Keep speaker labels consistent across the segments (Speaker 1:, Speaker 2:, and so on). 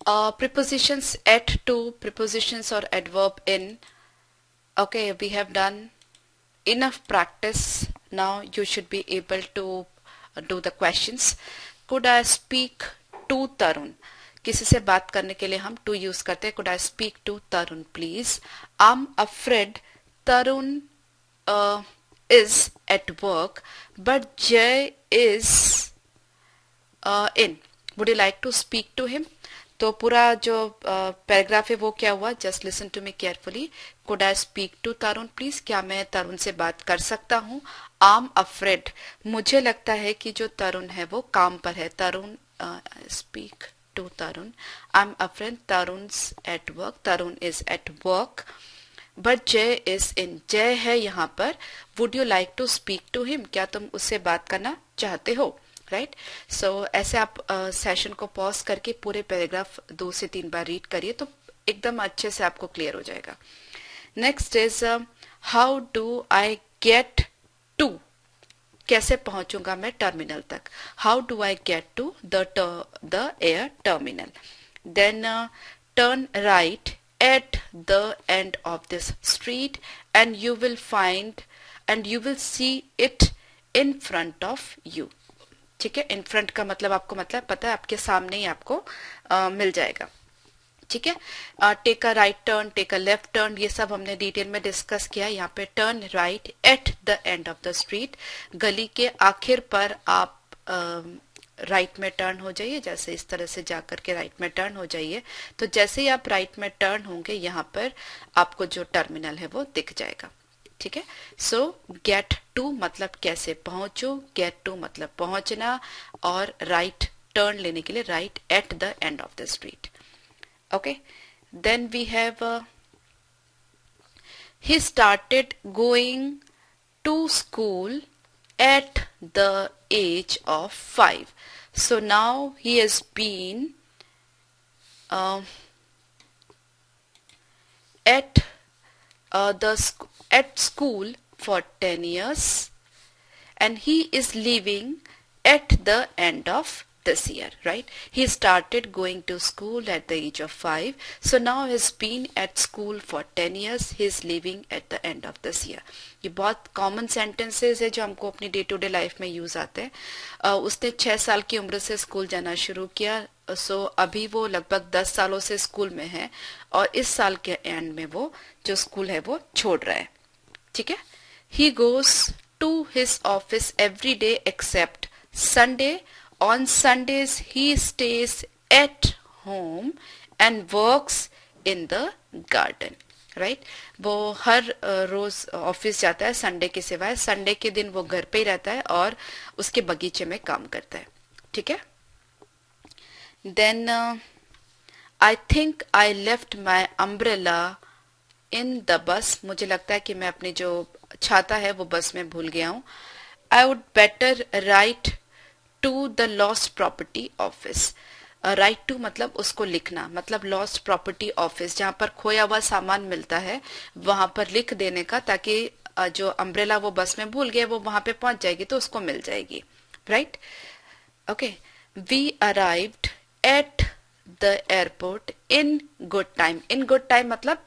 Speaker 1: Prepositions at to, prepositions or adverb in. Okay, we have done enough practice. Now you should be able to do the questions. Could I speak to Tarun? किसी से बात करने के लिए हम to use करते हैं. Could I speak to Tarun please? I'm afraid Tarun is at work, but Jay is in. Would you like to speak to him? तो पूरा जो पैराग्राफ है वो क्या हुआ? Just listen to me carefully. Could I speak to Tarun please? क्या मैं तरुण से बात कर सकता हूँ? आम अफ्रेड, मुझे लगता है कि जो तरुण है वो काम पर है. Tarun, speak to Tarun. I am afraid Tarun at work. Tarun is at work. But Jay is in. Jay है यहाँ पर. Would you like to speak to him? क्या तुम उससे बात करना चाहते हो? राइट. सो ऐसे आप सेशन को पॉज करके पूरे पैराग्राफ 2 से 3 बार रीड करिए तो एकदम अच्छे से आपको क्लियर हो जाएगा. Next is how do I get to. कैसे पहुंचूंगा मैं टर्मिनल तक? How do I get to the air terminal? Then turn right at the end of this street and you will see it in front of you. ठीक है. In front का मतलब आपको मतलब पता है, आपके सामने ही आपको मिल जाएगा. ठीक है. Take a right turn, take a left turn, ये सब हमने डिटेल में डिस्कस किया. यहाँ पे turn right at the end of the street, गली के आखिर पर आप राइट में टर्न हो जाइए. जैसे इस तरह से जाकर के राइट में टर्न हो जाइए. तो जैसे ही आप राइट में टर्न होंगे यहाँ पर आपको जो टर्मिनल है वो दिख जाएगा. ठीक है. सो गेट टू मतलब कैसे पहुंचो, गेट टू मतलब पहुंचना, और राइट टर्न लेने के लिए right at the end of the street. Okay. Then we have he started going to school at the age of 5. So now he has been at school for 10 years and he is leaving at the end of this year. Right. He started going to school at the age of 5. So now he has been at school for 10 years. He is leaving at the end of this year. ये बहुत common sentences है जो हमको अपनी day to day life में use आते हैं. उसने 6 साल की उम्र से स्कूल जाना शुरू किया. सो अभी वो लगभग 10 सालों से स्कूल में है और इस साल के एंड में वो जो स्कूल है वो छोड़ रहा है. ठीक है. He goes to his office every day except Sunday. On Sundays he stays at home and works in the garden. Right? वो हर रोज ऑफिस जाता है संडे के सिवाय. संडे के दिन वो घर पे ही रहता है और उसके बगीचे में काम करता है. ठीक है. Then I think I left my umbrella in the bus. मुझे लगता है कि मैं अपनी जो छाता है वो बस में भूल गया हूँ. I would better write to the lost property office. Write to मतलब उसको लिखना, मतलब लॉस्ट प्रॉपर्टी ऑफिस जहां पर खोया हुआ सामान मिलता है वहां पर लिख देने का, ताकि जो अम्ब्रेला वो बस में भूल गया वो वहां पे पहुंच जाएगी तो उसको मिल जाएगी. Right. Okay. We arrived at the airport in good time. In good time मतलब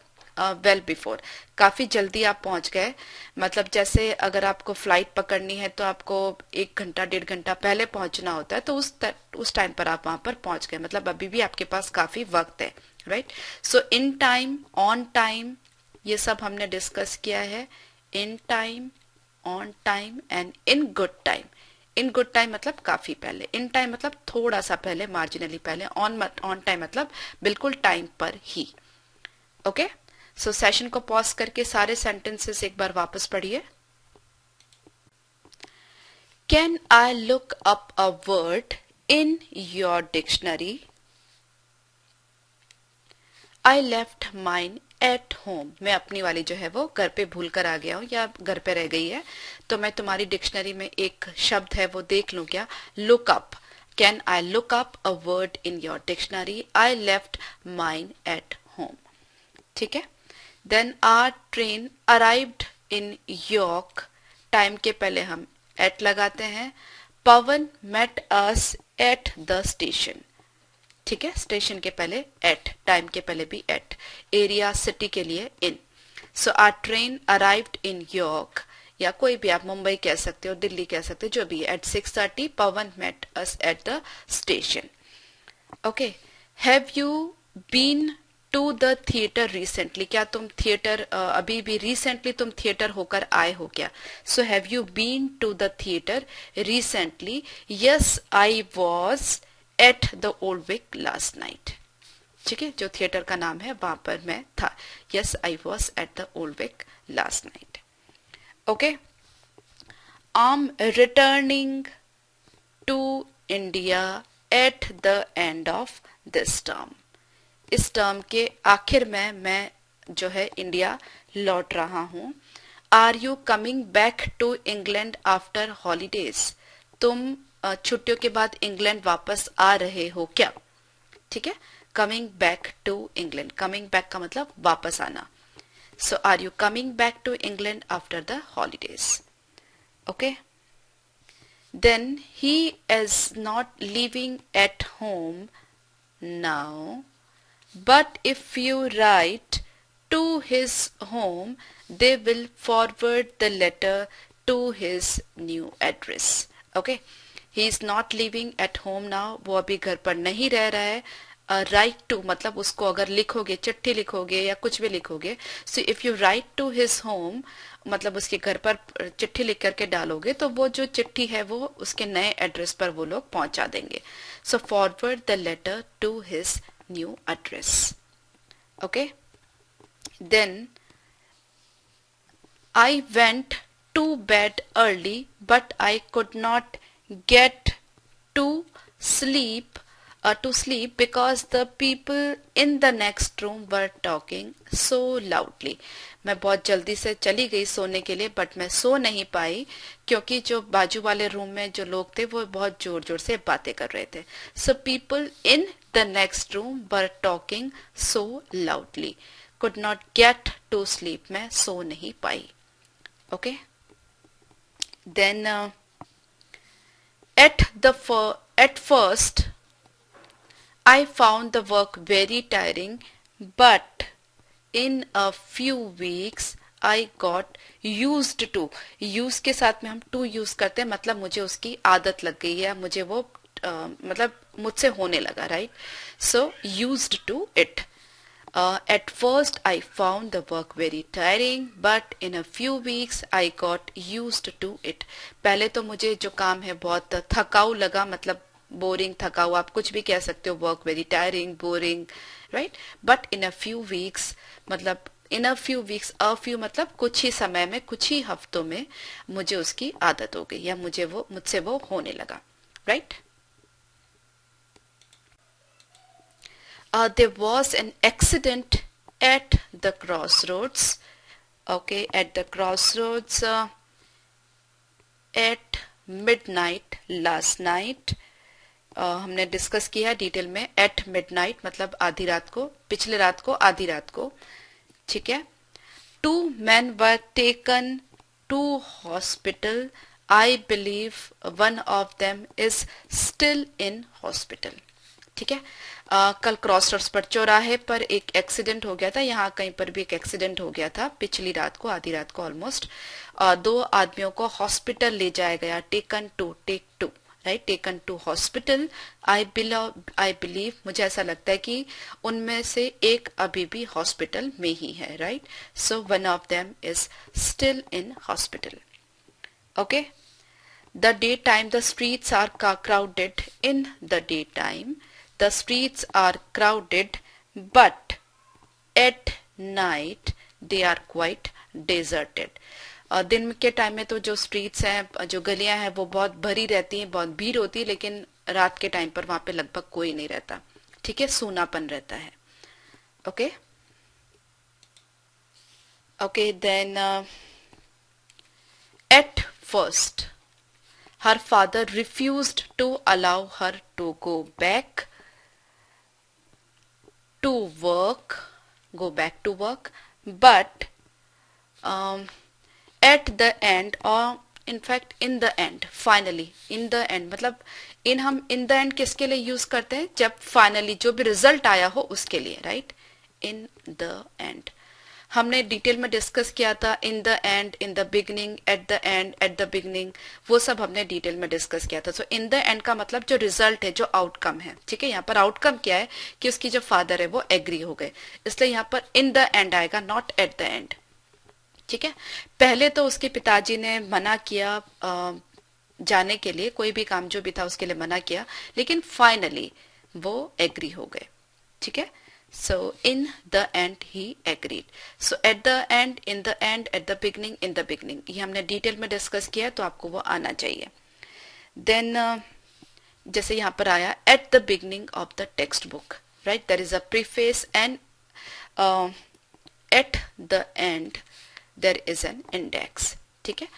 Speaker 1: वेल बिफोर, काफी जल्दी आप पहुंच गए. मतलब जैसे अगर आपको फ्लाइट पकड़नी है तो आपको 1 घंटा 1.5 घंटा पहले पहुंचना होता है, तो उस टाइम पर आप वहां पर पहुंच गए. मतलब अभी भी आपके पास काफी वक्त है. Right. So in time, on time, ये सब हमने डिस्कस किया है. In time, on time and in good time. In good time मतलब काफी पहले. इन टाइम मतलब थोड़ा सा पहले, मार्जिनली पहले. ऑन टाइम मतलब बिल्कुल टाइम पर ही. ओके. सो सेशन को पॉज करके सारे सेंटेंसेस एक बार वापस पढ़िए. Can I look up a word in your dictionary? I left mine at home. मैं अपनी वाली जो है वो घर पे भूल कर आ गया हूँ या घर पे रह गई है, तो मैं तुम्हारी डिक्शनरी में एक शब्द है वो देख लूं क्या? Look up. Can I look up a word in your dictionary? I left mine at home. ठीक है. Then our train arrived in York. Time के पहले हम एट लगाते हैं. Pawan met us at the station. ठीक है, स्टेशन के पहले एट, टाइम के पहले भी एट, एरिया सिटी के लिए in. So our train arrived in York, या कोई भी आप मुंबई कह सकते हो, दिल्ली कह सकते हो, जो भी at 6:30 Pavan met us at the station. Okay, have you been to the theatre recently, क्या तुम थिएटर अभी भी रिसेंटली तुम थिएटर होकर आए हो क्या? So have you been to the theatre recently? Yes I was at the Old Vic last night. ठीक है, जो थिएटर का नाम है वहां पर मैं था। Yes I was at the Old Vic last night. Okay, I am returning to India at the end of this term, इस टर्म के आखिर में मैं जो है इंडिया लौट रहा हूं। Are you coming back to England after holidays, तुम छुट्टियों के बाद इंग्लैंड वापस आ रहे हो क्या? ठीक है, coming back to England, coming back का मतलब वापस आना। So are you coming back to England after the holidays? Okay, then he is not living at home now, but if you write to his home, they will forward the letter to his new address. Okay, he is not living at home now, वो अभी घर पर नहीं रह रहा है। Right to मतलब उसको अगर लिखोगे, चिट्ठी लिखोगे या कुछ भी लिखोगे, so if you write to his home मतलब उसके घर पर चिट्ठी लिख करके डालोगे तो वो जो चिट्ठी है वो उसके नए एड्रेस पर वो लोग पहुंचा देंगे। So forward the letter to his new address. Okay, then I went to bed early but I could not get to sleep because the people in the next room were talking so loudly. मैं बहुत जल्दी से चली गई सोने के लिए but मैं सो नहीं पाई क्योंकि जो बाजू वाले रूम में जो लोग थे वो बहुत जोर जोर से बातें कर रहे थे। So people in the next room were talking so loudly, could not get to sleep, मैं सो नहीं पाई। Okay, then at first I found the work very tiring, but in a few weeks I got used to, use के साथ में हम to use करते हैं मतलब मुझे उसकी आदत लग गई है, मुझे वो मतलब मुझसे होने लगा, right? So used to it. At first I found the work very tiring, but in a few weeks I got used to it. पहले तो मुझे जो काम है बहुत थकाऊ लगा, मतलब बोरिंग, थकाऊ, आप कुछ भी कह सकते हो, work very tiring, boring, right? But in a few weeks मतलब in a few weeks, a few मतलब कुछ ही समय में, कुछ ही हफ्तों में मुझे उसकी आदत हो गई या मुझसे वो होने लगा, right? There was an accident at the crossroads. Okay, at the crossroads at midnight last night. हमने डिस्कस किया डिटेल में। एट मिडनाइट मतलब आधी रात को, पिछले रात को, आधी रात को, ठीक है। 2 men were taken to hospital. I believe one of them is still in hospital. ठीक है। कल क्रॉस रोड्स पर चौराहे पर एक एक्सीडेंट हो गया था, यहाँ कहीं पर भी एक एक्सीडेंट हो गया था पिछली रात को, आधी रात को ऑलमोस्ट। 2 आदमियों को हॉस्पिटल ले जाया गया, taken to, take to, right, taken to hospital. I believe मुझे ऐसा लगता है कि उनमें से एक अभी भी हॉस्पिटल में ही है, right? So one of them is still in hospital. Okay, the day time the streets are crowded in the daytime. The streets are crowded, but at night they are quite deserted. दिन के time में तो जो streets हैं, जो गलियां हैं, वो बहुत भरी रहती हैं, बहुत भीड़ होती है, लेकिन रात के टाइम पर वहां पे लगभग कोई नहीं रहता, ठीक है, सूनापन रहता है। Okay okay, then at first her father refused to allow her to go back to work, but at the end in fact in the end, finally, in the end मतलब इन, हम इन द एंड किसके लिए use करते हैं, जब finally जो भी result आया हो उसके लिए, राइट, इन द एंड। हमने डिटेल में डिस्कस किया था in the end, in the beginning, eight the and, at the beginning, वो सब हमने डिटेल में डिस्कस किया था। सो इन द एंड का मतलब जो रिजल्ट है, जो आउटकम है, ठीक है। यहाँ पर आउटकम क्या है कि उसकी जो फादर है वो एग्री हो गए, इसलिए यहाँ पर इन द एंड आएगा, नॉट एट द एंड, ठीक है। पहले तो उसके पिताजी ने मना किया जाने के लिए, कोई भी काम जो भी था उसके लिए मना किया, लेकिन फाइनली वो एग्री हो गए, ठीक है। So in the end he agreed. So at the end, in the end, at the beginning, in the beginning, ये हमने डिटेल में डिस्कस किया, तो आपको वो आना चाहिए। Then जैसे यहाँ पर आया at the beginning of the textbook, right, there is a preface and at the end there is an index, ठीक है।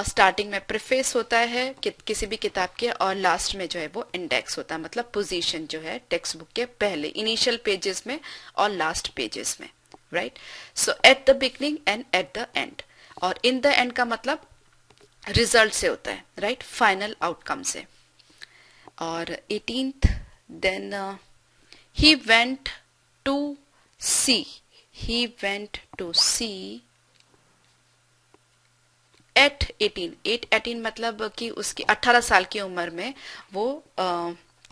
Speaker 1: स्टार्टिंग में प्रीफेस होता है किसी भी किताब के, और लास्ट में जो है वो इंडेक्स होता है, मतलब पोजीशन जो है टेक्स्ट बुक के पहले इनिशियल पेजेस में और लास्ट पेजेस में, right. So at the beginning and at the and, और इन द एंड का मतलब रिजल्ट से होता है, राइट, फाइनल आउटकम से। और 18th, then he went to sea, he went to sea at 18 मतलब कि उसकी 18 साल की उम्र में वो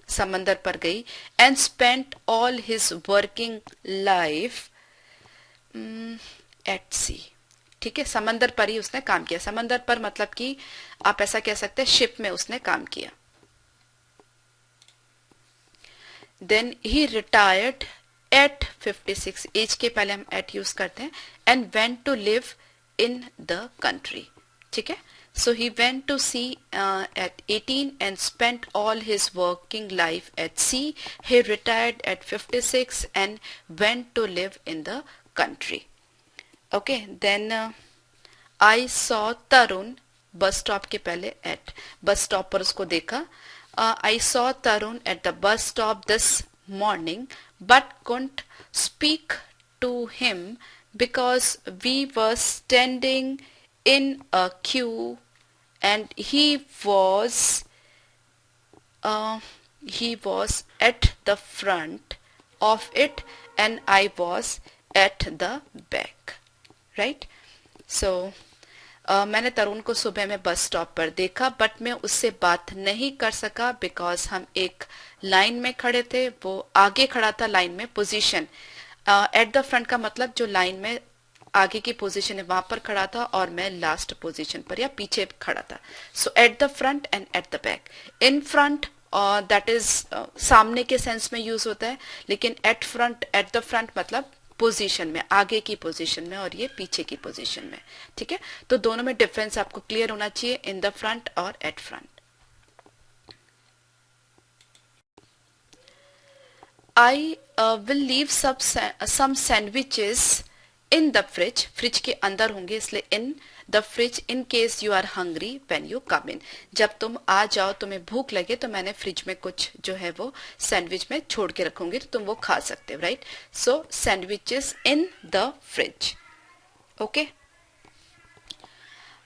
Speaker 1: समंदर पर गई, and spent all his working life at sea, ठीक है। समंदर पर ही उसने काम किया, समंदर पर मतलब कि आप ऐसा कह सकते हैं शिप में उसने काम किया। Then he retired at 56, age के पहले हम एट यूज करते हैं, and went to live in the country, ठीक है। So he went to sea at 18 and spent all his working life at sea, he retired at 56 and went to live in the country, okay. Then I saw Tarun, bus stop के पहले eight, bus stop पर उसको देखा। I saw Tarun at the bus stop this morning but couldn't speak to him because we were standing in a queue and he was at the front of it and I was at the back, right. So मैंने तरुण को सुबह में bus stop पर देखा, but मैं उससे बात नहीं कर सका बिकॉज हम एक लाइन में खड़े थे, वो आगे खड़ा था लाइन में, पोजीशन एट द फ्रंट का मतलब जो लाइन में आगे की पोजीशन है वहां पर खड़ा था, और मैं लास्ट पोजीशन पर या पीछे खड़ा था। So at the front and at the back, in front that is सामने के सेंस में यूज होता है, लेकिन at front, at the front मतलब पोजीशन में, आगे की पोजीशन में, और ये पीछे की पोजीशन में, ठीक है। तो दोनों में डिफरेंस आपको क्लियर होना चाहिए, इन द फ्रंट और at front. I will leave some sandwiches in the fridge, fridge के अंदर होंगे इसलिए in the fridge in case you are hungry when you come in, जब तुम आ जाओ, तुम्हें भूख लगे तो मैंने फ्रिज में कुछ जो है वो सैंडविच में छोड़ के रखूंगी, तो तुम वो खा सकते हो, right. So sandwiches in the fridge, okay.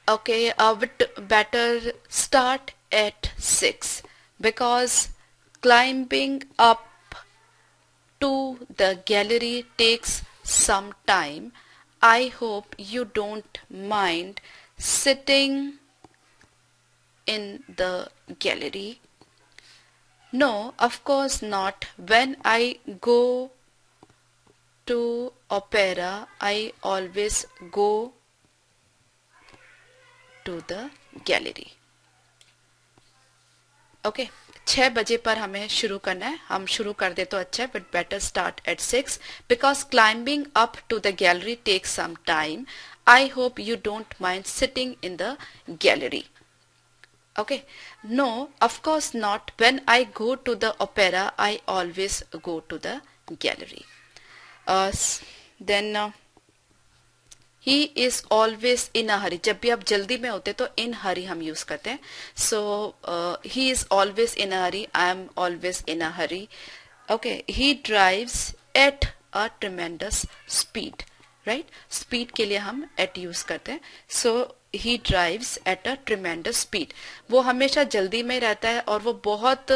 Speaker 1: Okay, would better start at 6 because climbing up to the gallery takes some time. I hope you don't mind sitting in the gallery. No, of course not. When I go to opera, I always go to the gallery. Okay 6 बजे पर हमें शुरू करना है, हम शुरू कर दे तो अच्छा है, but better start at 6 because climbing up to the gallery takes some time. I hope you don't mind sitting in the gallery. Okay, no, of course not. When I go to the opera, I always go to the gallery. Then he is always in a hurry. जब भी आप जल्दी में होते तो in hurry हम use करते हैं. So he is always in a hurry. I am always in a hurry. Okay, he drives at a tremendous speed. Right? Speed के लिए हम at यूज करते हैं. So he drives at a tremendous speed. वो हमेशा जल्दी में रहता है और वो बहुत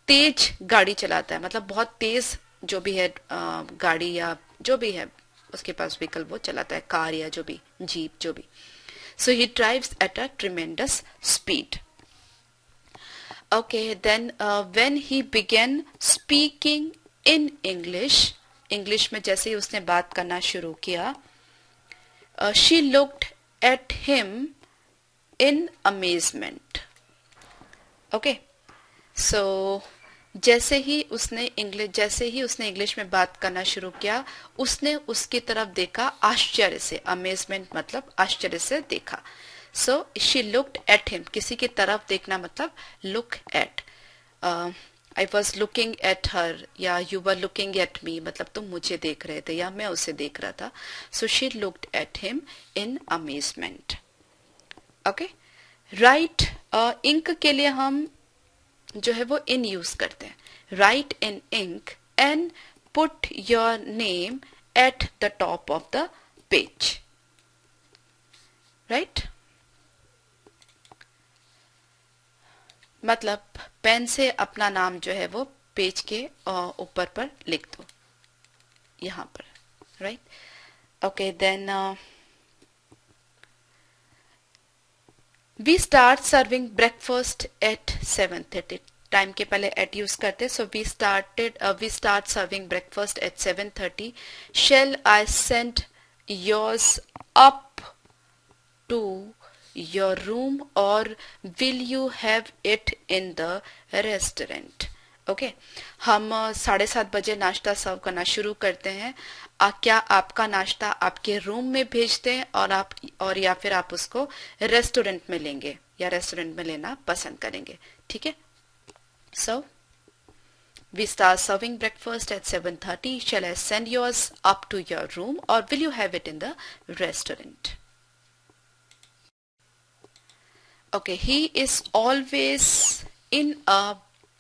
Speaker 1: तेज गाड़ी चलाता है, मतलब बहुत तेज जो भी है गाड़ी या जो भी है उसके पास व्हीकल वो चलाता है, कार या जो भी, जीप जो भी. So he drives at a tremendous speed. Okay, then when he began speaking in English, English में जैसे ही उसने बात करना शुरू किया, she looked at him in amazement. Okay, so जैसे ही उसने इंग्लिश में बात करना शुरू किया, उसने उसकी तरफ देखा आश्चर्य से. अमेजमेंट मतलब आश्चर्य से देखा. So she looked at him, किसी की तरफ देखना मतलब look at. I was looking at her या you were looking at me, मतलब तुम मुझे देख रहे थे या मैं उसे देख रहा था. So she looked at him in amazement. Okay, right. Ink के लिए हम जो है वो इन यूज करते हैं. Write in ink and put your name at the top of the page. Right, मतलब पेन से अपना नाम जो है वो पेज के ऊपर पर लिख दो, यहां पर. Right, okay. Then we start serving breakfast at 7:30. Time के पहले एट यूज करते. So we start serving breakfast at 7:30. Shall I send yours up to your room or will you have it in the restaurant? Okay, हम 7:30 बजे नाश्ता सर्व करना शुरू करते हैं. क्या आपका नाश्ता आपके रूम में भेज दें और या फिर आप उसको रेस्टोरेंट में लेंगे या रेस्टोरेंट में लेना पसंद करेंगे. ठीक है. सो we start serving breakfast at 7:30. Shall I send yours up to your room or will you have it in the restaurant? Okay, he is always in a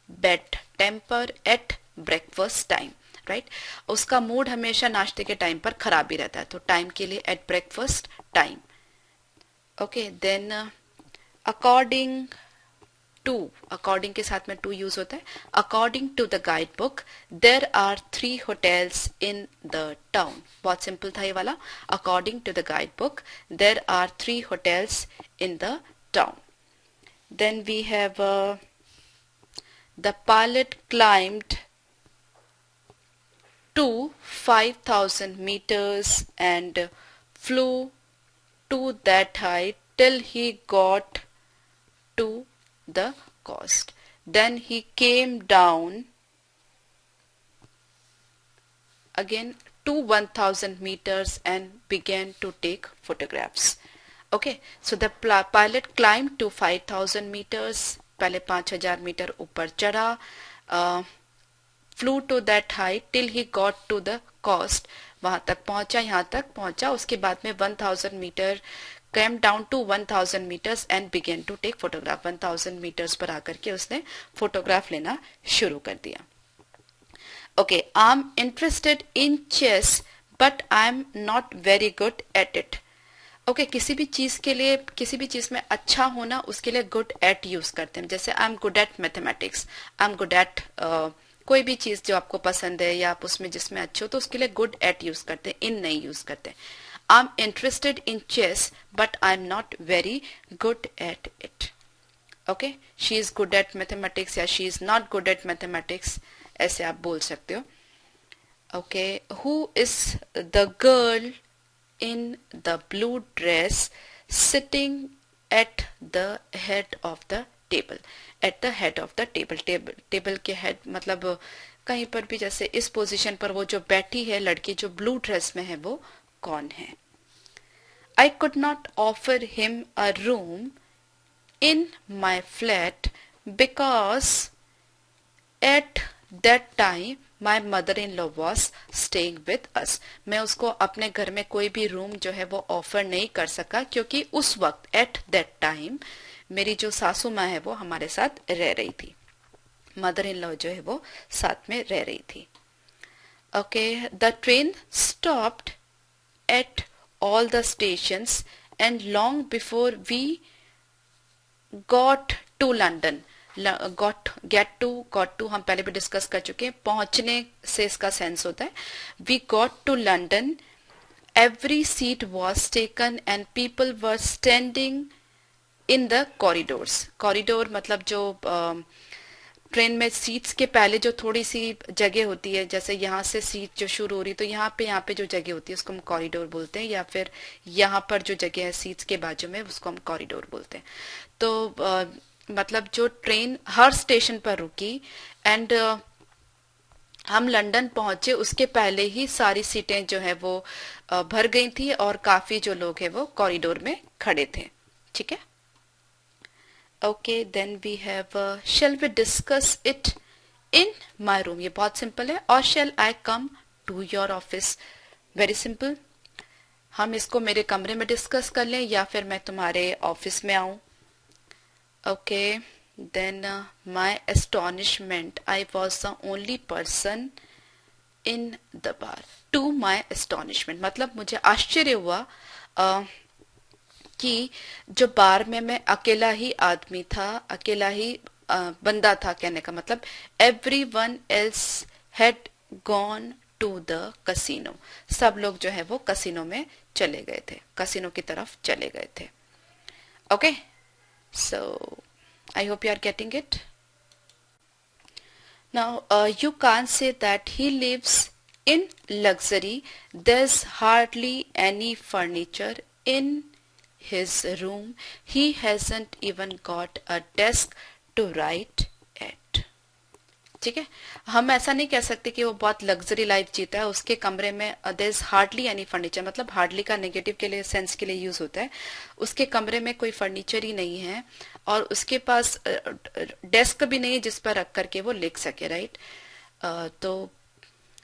Speaker 1: bad temper at breakfast time. Right, उसका mood हमेशा नाश्ते के time पर खराब ही रहता है. तो time के लिए at breakfast time. Okay, then according to, according के साथ में टू यूज होता है. According to the guide book there are 3 hotels in the town. बहुत सिंपल था ये वाला. According to the guide book there are 3 hotels in the town. Then we have the pilot climbed to 5,000 meters and flew to that height till he got to the coast. Then he came down again to 1,000 meters and began to take photographs. Okay, so the pilot climbed to 5,000 meters. पहले 5,000 metre ऊपर चढ़ा. Flew to that height till he got to the coast, वहां तक पहुंचा, यहां तक पहुंचा. उसके बाद में 1,000 metre came down to 1,000 metres and began to take photograph. 1,000 मीटर्स पर आकर के उसने फोटोग्राफ लेना शुरू कर दिया. Okay, I am interested in chess but I am not very good at it. Okay, किसी भी चीज के लिए, किसी भी चीज में अच्छा होना, उसके लिए गुड एट यूज करते हैं. जैसे I am good at mathematics, I am good at कोई भी चीज जो आपको पसंद है या आप उसमें जिसमें अच्छे हो तो उसके लिए गुड एट यूज करते हैं, इन नहीं यूज करते. I am interested in chess but I am not very good at it. Okay, she is good at mathematics या she is not good at mathematics, ऐसे आप बोल सकते हो. Okay, who is the girl in the blue dress sitting at the head of the table. At the head of the table, table के head मतलब कहीं पर भी जैसे इस पोजीशन पर वो जो बैठी है लड़की जो ब्लू ड्रेस में है वो कौन है. I could not offer him a room in my flat because at that time my mother-in-law was staying with us. मैं उसको अपने घर में कोई भी रूम जो है वो ऑफर नहीं कर सका क्योंकि उस वक्त at that time मेरी जो सासू माँ है वो हमारे साथ रह रही थी. मदर-इन-लॉ जो है वो साथ में रह रही थी. Okay, the train stopped at all the stations and long before we got to London. got to हम पहले भी डिस्कस कर चुके हैं, पहुंचने से इसका सेंस होता है. We got to London, every seat was taken and people were standing in the corridors. Corridor मतलब जो ट्रेन में सीट्स के पहले जो थोड़ी सी जगह होती है, जैसे यहाँ से सीट जो शुरू हो रही, तो यहाँ पे जो जगह होती है उसको हम कॉरिडोर बोलते हैं, या फिर यहाँ पर जो जगह है सीट्स के बाजू में उसको हम कॉरिडोर बोलते हैं. तो मतलब जो ट्रेन हर स्टेशन पर रुकी एंड हम लंदन पहुंचे उसके पहले ही सारी सीटें जो है वो भर गई थी और काफी जो लोग हैं वो कॉरिडोर में खड़े थे. ठीक है. Okay, then we have shall we discuss it in my room. ये बहुत सिंपल है. और shall I come to your office. Very simple. हम इसको मेरे कमरे में डिस्कस कर लें या फिर मैं तुम्हारे ऑफिस में आऊं. Okay, then my astonishment, I was the only person in the bar. To my astonishment मतलब मुझे आश्चर्य हुआ कि जो बार में मैं अकेला ही आदमी था, अकेला ही बंदा था. कहने का मतलब everyone else had gone to the casino. सब लोग जो है वो कसिनो में चले गए थे, कसिनो की तरफ चले गए थे. Okay, so I hope you are getting it. Now you can't say that he lives in luxury. There's hardly any furniture in his room. He hasn't even got a desk to write at. ठीक है. हम ऐसा नहीं कह सकते कि वो बहुत लग्जरी लाइफ जीता है. उसके कमरे में there's hardly any furniture मतलब हार्डली का नेगेटिव के लिए सेंस के लिए यूज होता है. उसके कमरे में कोई फर्नीचर ही नहीं है और उसके पास डेस्क भी नहीं जिस पर रख करके वो लिख सके. राइट. तो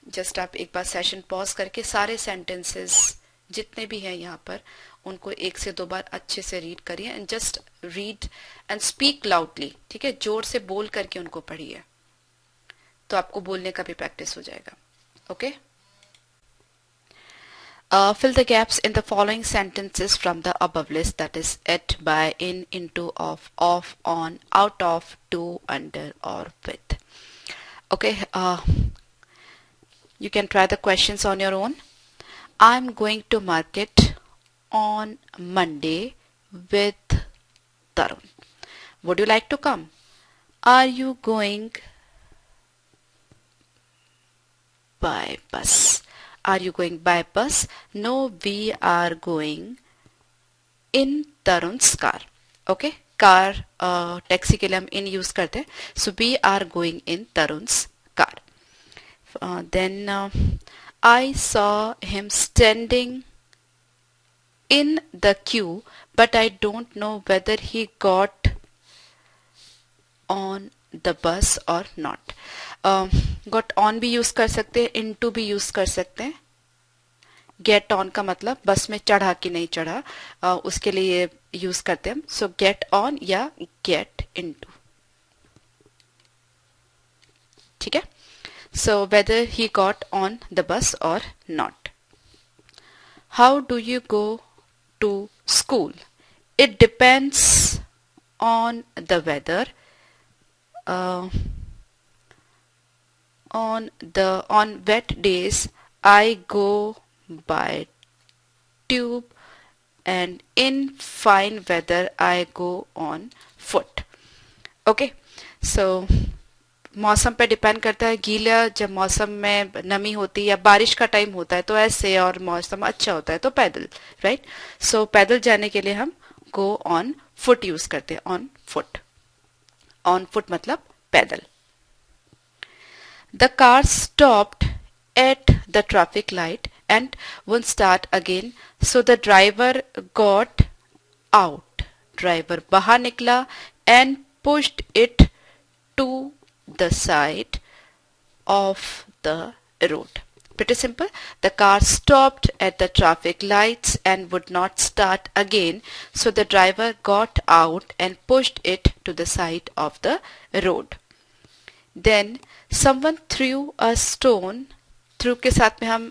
Speaker 1: जस्ट आप एक बार सेशन पॉज करके सारे सेंटेंसेस जितने भी हैं यहाँ पर उनको एक से दो बार अच्छे से रीड करिए and just read and speak loudly. ठीक है. जोर से बोल करके उनको पढ़िए तो आपको बोलने का भी प्रैक्टिस हो जाएगा. Okay. Fill the gaps in the following sentences from the above list, that is at, by, in, into, of, on, out of, to, under or with. Okay. You can try the questions on your own. I'm going to market on Monday with Tarun. Would you like to come? Are you going by bus? Are you going by bus? No, we are going in Tarun's car. Okay. Car taxi के लिए हम in use करते हैं. So we are going in Tarun's car. Then I saw him standing in the queue, but I don't know whether he got on the bus or not. Got on भी use कर सकते हैं, into भी use कर सकते हैं. Get on का मतलब बस में चढ़ा कि नहीं चढ़ा, उसके लिए यूज करते हैं. सो गेट ऑन या गेट इनटू. ठीक है. So whether he got on the bus और not. How do you go to school? It depends on the weather. On wet days I go by tube and in fine weather I go on foot. Okay. So मौसम पे depend करता है. गीला जब मौसम में नमी होती है या बारिश का टाइम होता है तो ऐसे, और मौसम अच्छा होता है तो पैदल. राइट. सो पैदल जाने के लिए हम गो ऑन फुट यूज करते हैं. On foot. ऑन फुट मतलब पैदल. The car stopped at the traffic light and wouldn't start again, so the driver got out. Driver बाहर निकला and pushed it to the side of the road. Pretty simple. The car stopped at the traffic lights and would not start again, so the driver got out and pushed it to the side of the road. Then someone threw a stone. Threw के साथ में हम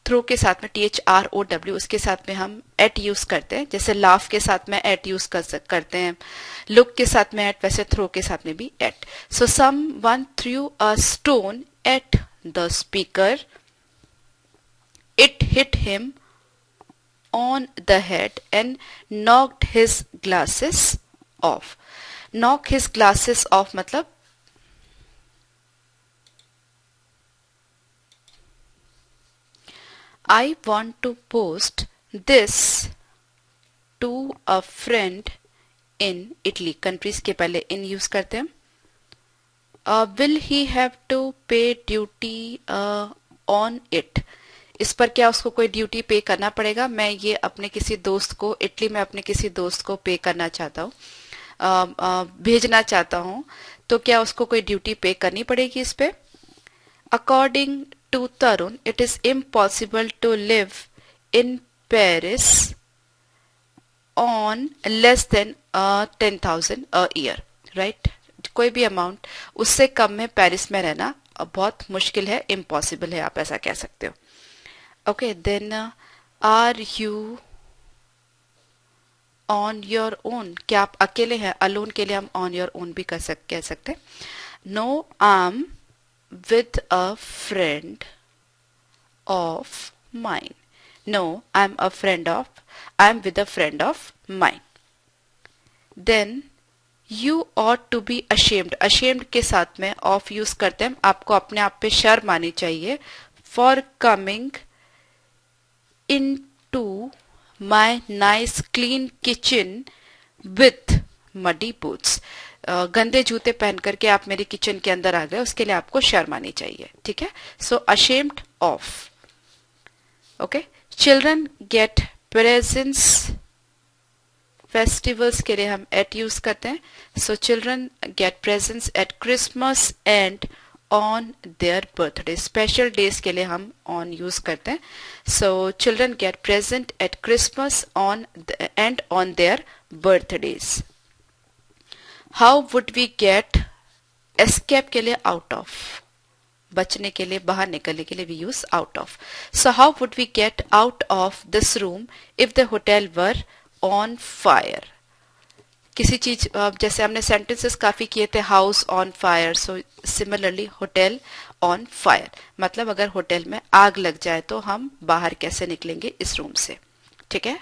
Speaker 1: throw के साथ में THROW उसके साथ में हम एट यूज करते हैं, जैसे लाफ के साथ में एट यूज करते हैं, लुक के साथ में एट, वैसे थ्रो के साथ में भी at. So someone threw a stone at the speaker, it hit him on the head and knocked his glasses off. Knock his glasses off मतलब I want to post this to a friend in Italy. Countries के पहले in use करते हैं. Will he have to pay duty on it? इस पर क्या उसको कोई ड्यूटी पे करना पड़ेगा? मैं ये अपने किसी दोस्त को, इटली में अपने किसी दोस्त को पे करना चाहता हूँ, भेजना चाहता हूँ, तो क्या उसको कोई ड्यूटी पे करनी पड़ेगी इस पे? According to Tarun it is impossible to live in Paris on less than 10,000 a year, right? कोई भी अमाउंट उससे कम में पेरिस में रहना बहुत मुश्किल है, इम्पॉसिबल है, आप ऐसा कह सकते हो. Okay, then are you on your own? क्या आप अकेले हैं? alone के लिए हम on your own भी कह सकते हैं. No, I'm with a friend of mine. No, I'm with a friend of mine. Then you ought to be ashamed. Ashamed के साथ में of use करते हैं. आपको अपने आप पे शर्म आनी चाहिए. For coming into my nice clean kitchen with muddy boots. गंदे जूते पहन करके आप मेरी किचन के अंदर आ गए, उसके लिए आपको शर्म आनी चाहिए. ठीक है? सो ashamed of. Okay. Children gate presents. Festivals के लिए हम एट यूज करते हैं. So children gate presents eight Christmas and on their birthday. Special days के लिए हम on use करते हैं. So children get present at Christmas and on their birthdays. How would we get? Escape के लिए out of. बचने के लिए, बाहर निकलने के लिए we use out of. So how would we get out of this room if the hotel were on fire? किसी चीज, जैसे हमने सेंटेंसेस काफी किए थे, house on fire, so similarly hotel on fire, मतलब अगर होटल में आग लग जाए तो हम बाहर कैसे निकलेंगे इस रूम से. ठीक है?